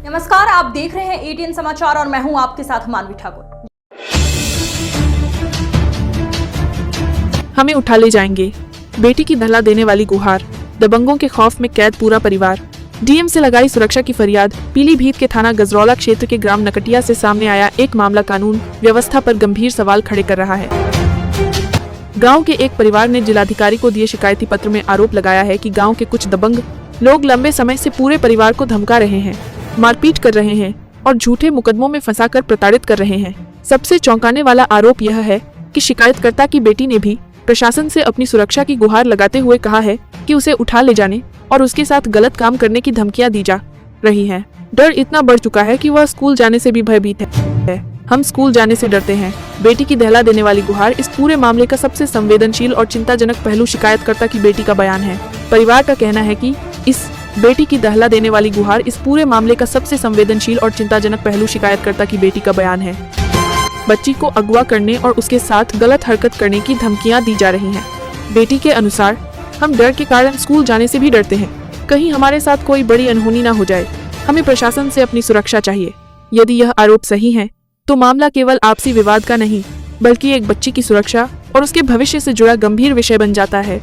नमस्कार, आप देख रहे हैं एटीएन समाचार और मैं हूं आपके साथ मानवी ठाकुर। हमें उठा ले जाएंगे, बेटी की दहला देने वाली गुहार, दबंगों के खौफ में कैद पूरा परिवार। डीएम से लगाई सुरक्षा की फरियाद। पीलीभीत के थाना गजरौला क्षेत्र के ग्राम नकटिया से सामने आया एक मामला कानून व्यवस्था पर गंभीर सवाल खड़े कर रहा है। गांव के एक परिवार ने जिलाधिकारी को दिए शिकायती पत्र में आरोप लगाया है कि गांव के कुछ दबंग लोग लंबे समय से पूरे परिवार को धमका रहे हैं, मारपीट कर रहे हैं और झूठे मुकदमों में फंसाकर प्रताड़ित कर रहे हैं। सबसे चौंकाने वाला आरोप यह है कि शिकायतकर्ता की बेटी ने भी प्रशासन से अपनी सुरक्षा की गुहार लगाते हुए कहा है कि उसे उठा ले जाने और उसके साथ गलत काम करने की धमकियां दी जा रही हैं। डर इतना बढ़ चुका है कि वह स्कूल जाने से भी भयभीत है। हम स्कूल जाने से डरते हैं। बेटी की दहला देने वाली गुहार इस पूरे मामले का सबसे संवेदनशील और चिंताजनक पहलू शिकायतकर्ता की बेटी का बयान है। परिवार का कहना है कि इस बेटी की दहला देने वाली गुहार इस पूरे मामले का सबसे संवेदनशील और चिंताजनक पहलू शिकायतकर्ता की बेटी का बयान है। बच्ची को अगवा करने और उसके साथ गलत हरकत करने की धमकियां दी जा रही हैं। बेटी के अनुसार, हम डर के कारण स्कूल जाने से भी डरते हैं, कहीं हमारे साथ कोई बड़ी अनहोनी न हो जाए। हमें प्रशासन से अपनी सुरक्षा चाहिए। यदि यह आरोप सही है तो मामला केवल आपसी विवाद का नहीं बल्कि एक बच्ची की सुरक्षा और उसके भविष्य से जुड़ा गंभीर विषय बन जाता है।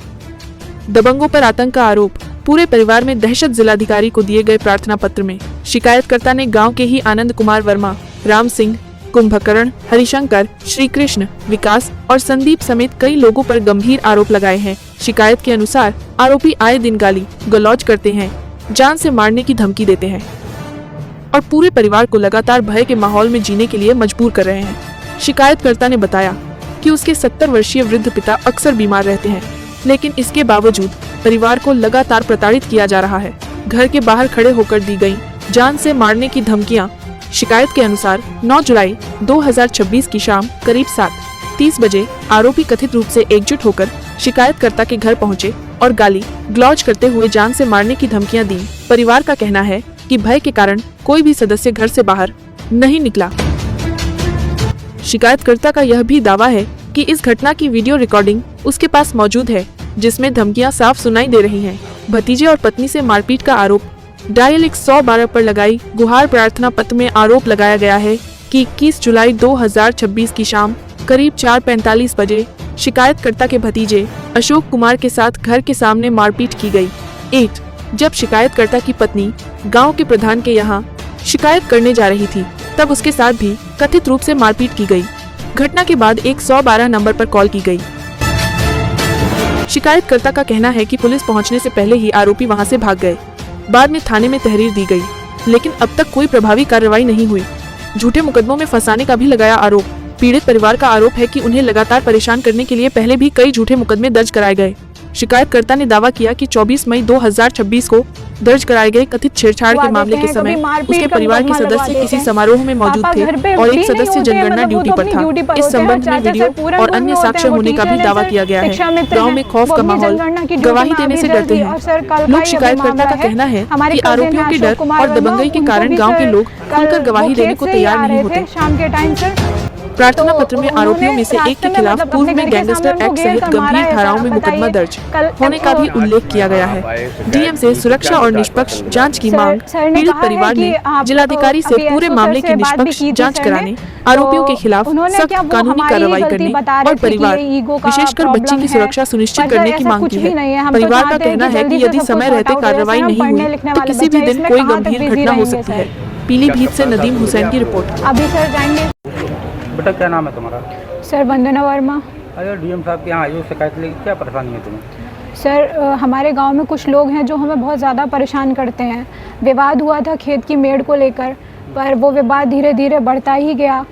दबंगों पर आतंक का आरोप। पूरे परिवार में दहशत। जिलाधिकारी को दिए गए प्रार्थना पत्र में शिकायतकर्ता ने गांव के ही आनंद कुमार वर्मा, राम सिंह, कुंभकर्ण, हरिशंकर, श्री कृष्ण, विकास और संदीप समेत कई लोगों पर गंभीर आरोप लगाए हैं। शिकायत के अनुसार आरोपी आए दिन गाली गलौज करते हैं, जान से मारने की धमकी देते हैं और पूरे परिवार को लगातार भय के माहौल में जीने के लिए मजबूर कर रहे हैं। शिकायतकर्ता ने बताया कि उसके 70 वर्षीय वृद्ध पिता अक्सर बीमार रहते हैं, लेकिन इसके बावजूद परिवार को लगातार प्रताड़ित किया जा रहा है। घर के बाहर खड़े होकर दी गई जान से मारने की धमकियां। शिकायत के अनुसार 9 जुलाई 2026 की शाम करीब 7:30 बजे आरोपी कथित रूप से एकजुट होकर शिकायतकर्ता के घर पहुंचे और गाली गलौज करते हुए जान से मारने की धमकियां दी। परिवार का कहना है कि भय के कारण कोई भी सदस्य घर से बाहर नहीं निकला। शिकायतकर्ता का यह भी दावा है कि इस घटना की वीडियो रिकॉर्डिंग उसके पास मौजूद है, जिसमें धमकियां साफ सुनाई दे रही हैं। भतीजे और पत्नी से मारपीट का आरोप। डायल 112 पर लगाई गुहार प्रार्थना पत्र में आरोप लगाया गया है कि 21 जुलाई 2026 की शाम करीब 4:45 बजे शिकायतकर्ता के भतीजे अशोक कुमार के साथ घर के सामने मारपीट की गई। 8 जब शिकायतकर्ता की पत्नी गांव के प्रधान के यहां शिकायत करने जा रही थी, तब उसके साथ भी कथित रूप से मारपीट की गई। घटना के बाद 112 नंबर पर कॉल की गई। शिकायतकर्ता का कहना है कि पुलिस पहुंचने से पहले ही आरोपी वहां से भाग गए। बाद में थाने में तहरीर दी गई, लेकिन अब तक कोई प्रभावी कार्रवाई नहीं हुई। झूठे मुकदमों में फंसाने का भी लगाया आरोप। पीड़ित परिवार का आरोप है कि उन्हें लगातार परेशान करने के लिए पहले भी कई झूठे मुकदमे दर्ज कराए गए। शिकायतकर्ता ने दावा किया कि 24 मई 2026 को दर्ज कराए गए कथित छेड़छाड़ के मामले के समय उसके परिवार के सदस्य किसी समारोह में मौजूद थे और एक सदस्य जनगणना ड्यूटी पर था। इस संबंध में वीडियो और अन्य साक्ष्य होने का भी दावा किया गया है। गांव में खौफ का माहौल, गवाही देने से डरते हैं लोग। शिकायतकर्ता का कहना है कि आरोपियों के डर और दबंगई के कारण गाँव के लोग खुलकर गवाही देने को तैयार नहीं होते। प्रार्थना पत्र में आरोपियों में से एक के खिलाफ पूर्व में गैंगस्टर एक्ट सहित गंभीर धाराओं में मुकदमा दर्ज होने का भी उल्लेख किया गया है। डीएम से सुरक्षा और निष्पक्ष जांच की मांग। पीड़ित परिवार ने जिलाधिकारी से पूरे मामले की निष्पक्ष जांच कराने, आरोपियों के खिलाफ सख्त कानूनी कार्रवाई करने और परिवार विशेषकर बच्ची की सुरक्षा सुनिश्चित करने की मांग की है। परिवार का कहना है कि यदि समय रहते कार्रवाई नहीं हुई तो किसी भी दिन कोई गंभीर घटना हो सकती है। पीलीभीत से नदीम हुसैन की रिपोर्ट। अभी सर जाएंगे। बेटा क्या नाम है तुम्हारा? सर वंदना वर्मा। अरे डीएम साहब के यहाँ आई हो शिकायत लेके, क्या परेशानी है तुम्हें? सर हमारे गांव में कुछ लोग हैं जो हमें बहुत ज़्यादा परेशान करते हैं। विवाद हुआ था खेत की मेड़ को लेकर, पर वो विवाद धीरे धीरे बढ़ता ही गया।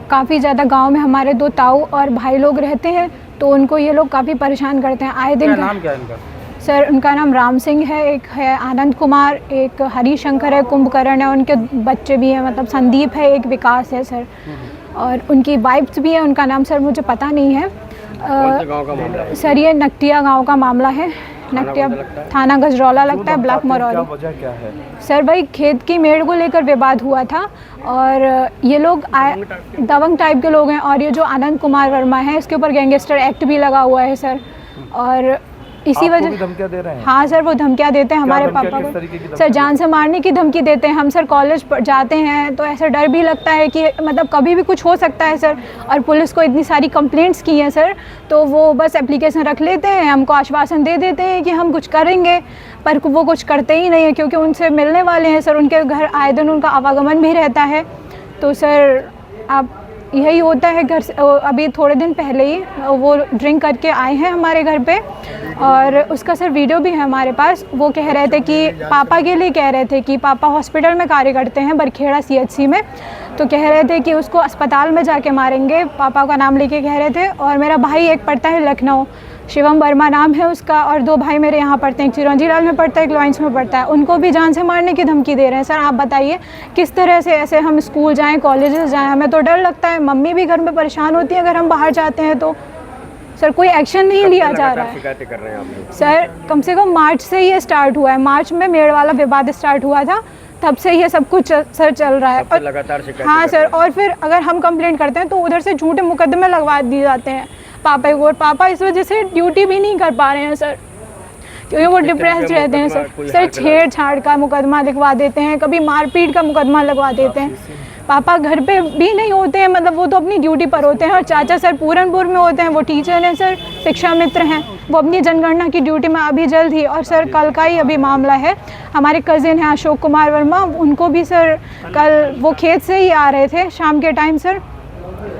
काफ़ी ज़्यादा गांव में हमारे 2 ताऊ और भाई लोग रहते हैं, तो उनको ये लोग काफ़ी परेशान करते हैं आए दिन। नाम क्या है इनका? सर उनका नाम राम सिंह है, एक है आनंद कुमार, एक हरिशंकर है, कुंभकर्ण है, उनके बच्चे भी हैं, मतलब संदीप है, एक विकास है सर, और उनकी वाइफ्स भी है। उनका नाम सर मुझे पता नहीं है। गाँव का मामला है? सर ये नकटिया गांव का मामला है। नकटिया थाना गजरौला लगता है, ब्लॉक मरौली। वजह क्या है? सर भाई खेत की मेड़ को लेकर विवाद हुआ था और ये लोग दबंग टाइप के लोग हैं, और ये जो आनंद कुमार वर्मा है इसके ऊपर गैंगस्टर एक्ट भी लगा हुआ है सर। और इसी आपको वजह भी धमकियां दे रहे हैं? हाँ सर, वो धमकियां देते हैं हमारे धमकियां, पापा किस को। तरीके की धमकियां सर जान से मारने की धमकी देते हैं। हम सर कॉलेज जाते हैं तो ऐसा डर भी लगता है कि मतलब कभी भी कुछ हो सकता है सर। और पुलिस को इतनी सारी कंप्लेंट्स की हैं सर, तो वो बस एप्लीकेशन रख लेते हैं, हमको आश्वासन दे देते हैं कि हम कुछ करेंगे, पर वो कुछ करते ही नहीं है, क्योंकि उनसे मिलने वाले हैं सर, उनके घर आए दिन उनका आवागमन भी रहता है। तो सर आप यही होता है घर से। अभी थोड़े दिन पहले ही वो ड्रिंक करके आए हैं हमारे घर पे, और उसका सर वीडियो भी है हमारे पास। वो कह रहे थे कि पापा के लिए कह रहे थे कि पापा हॉस्पिटल में कार्य करते हैं बरखेड़ा CHC में, तो कह रहे थे कि उसको अस्पताल में जाके मारेंगे, पापा का नाम लेके कह रहे थे। और मेरा भाई एक पढ़ता है लखनऊ, शिवम वर्मा नाम है उसका, और 2 भाई मेरे यहाँ पढ़ते हैं, एक चिरंजी लाल में पढ़ता है, एक लॉयंस में पढ़ता है। उनको भी जान से मारने की धमकी दे रहे हैं। सर आप बताइए किस तरह से ऐसे हम स्कूल जाएं, कॉलेजेस जाएं? हमें तो डर लगता है, मम्मी भी घर में परेशान होती है अगर हम बाहर जाते हैं तो। सर कोई एक्शन नहीं लिया जा रहा है। शिकायतें कर रहे हैं आप लोग? सर कम से कम मार्च से ये स्टार्ट हुआ है। मार्च में मेड़ वाला विवाद स्टार्ट हुआ था, तब से ये सब कुछ सर चल रहा है। और लगातार शिकायत? हाँ सर, और फिर अगर हम कंप्लेंट करते हैं तो उधर से झूठे मुकदमे लगवा दिए जाते हैं पापा को, और पापा इस वजह से ड्यूटी भी नहीं कर पा रहे हैं सर, क्योंकि वो डिप्रेस्ड रहते हैं सर। सर छेड़छाड़ का मुकदमा लिखवा देते हैं, कभी मारपीट का मुकदमा लगवा देते हैं। पापा घर पे भी नहीं होते हैं, मतलब वो तो अपनी ड्यूटी पर होते हैं। और चाचा सर पूरनपुर में होते हैं, वो टीचर हैं सर, शिक्षा मित्र हैं, वो अपनी जनगणना की ड्यूटी में अभी जल्द ही। और सर कल का ही अभी मामला है, हमारे कज़िन हैं अशोक कुमार वर्मा, उनको भी सर कल वो खेत से ही आ रहे थे शाम के टाइम सर,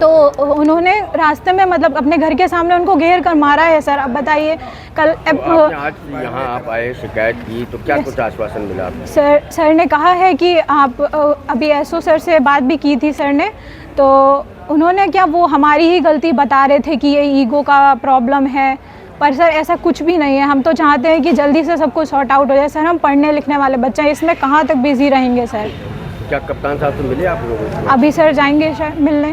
तो उन्होंने रास्ते में मतलब अपने घर के सामने उनको घेर कर मारा है सर। अब बताइए कल आपने आज यहाँ आप आए, शिकायत की, तो क्या कुछ आश्वासन मिला आपको? सर ने कहा है कि आप अभी SO सर से बात भी की थी सर ने, तो उन्होंने क्या वो हमारी ही गलती बता रहे थे कि ये ईगो का प्रॉब्लम है, पर सर ऐसा कुछ भी नहीं है। हम तो चाहते हैं कि जल्दी से सब कुछ सॉर्ट आउट हो जाए सर। हम पढ़ने लिखने वाले बच्चे हैं, इसमें कहाँ तक बिजी रहेंगे सर। क्या कप्तान साहब से मिले आप लोगों को? अभी सर जाएंगे सर मिलने।